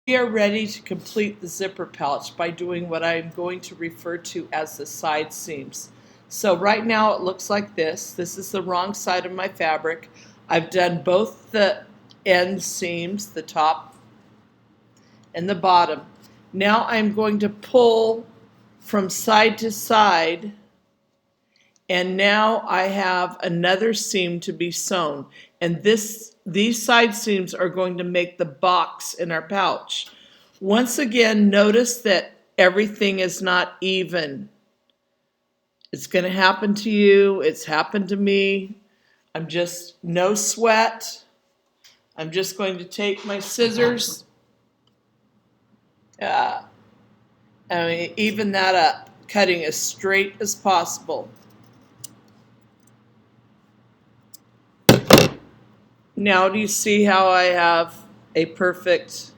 We are ready to complete the zipper pouch by doing what I'm going to refer to as the side seams. So right now it looks like this. This is the wrong side of my fabric. I've done both the end seams, the top and the bottom. Now I'm going to pull from side to side, and now I have another seam to be sewn. And these side seams are going to make the box in our pouch. Once again, notice that everything is not even. It's going to happen to you. It's happened to me. No sweat. I'm just going to take my scissors, even that up, cutting as straight as possible. Now do you see how I have a perfect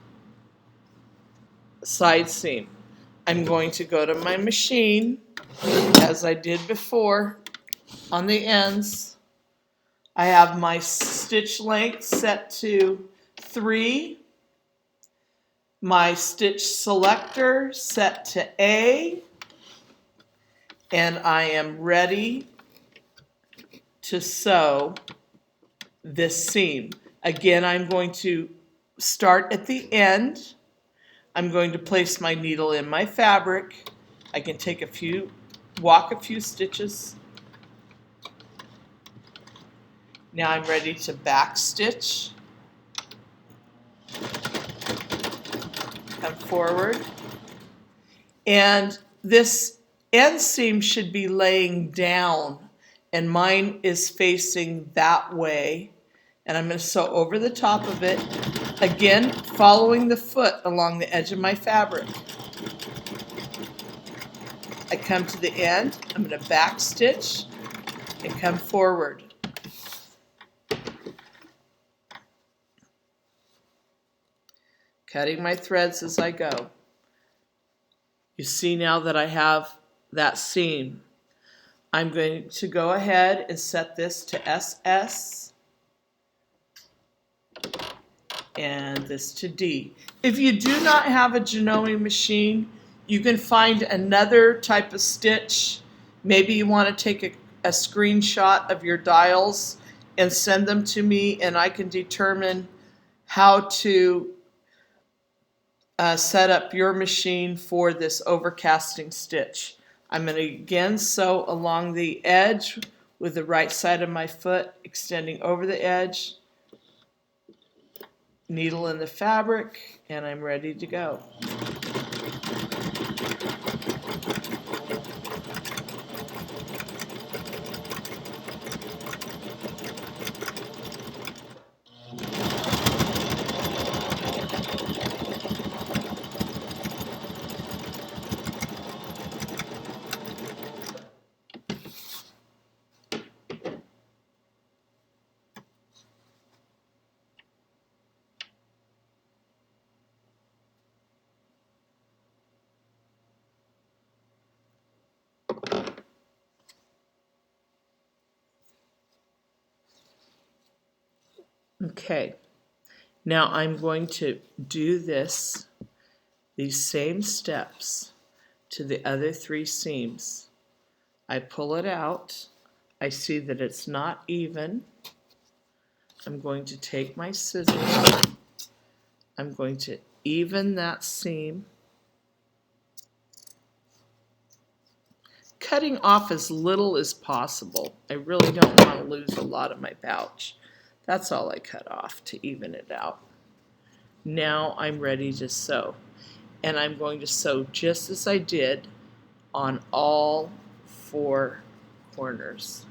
side seam? I'm going to go to my machine, as I did before, on the ends. I have my stitch length set to 3, my stitch selector set to A, and I am ready to sew this seam. Again, I'm going to start at the end. I'm going to place my needle in my fabric. I can walk a few stitches. Now I'm ready to back stitch. Come forward. And this end seam should be laying down, and mine is facing that way. And I'm going to sew over the top of it, again following the foot along the edge of my fabric. I come to the end, I'm going to back stitch and come forward. Cutting my threads as I go. You see now that I have that seam. I'm going to go ahead and set this to SS and this to D. If you do not have a Genoa machine, you can find another type of stitch. Maybe you want to take a screenshot of your dials and send them to me, and I can determine how to set up your machine for this overcasting stitch. I'm going to again sew along the edge with the right side of my foot extending over the edge, needle in the fabric, and I'm ready to go. Okay, now I'm going to do these same steps to the other 3 seams. I pull it out. I see that it's not even. I'm going to take my scissors. I'm going to even that seam, cutting off as little as possible. I really don't want to lose a lot of my pouch. That's all I cut off to even it out. Now I'm ready to sew. And I'm going to sew just as I did on all 4 corners.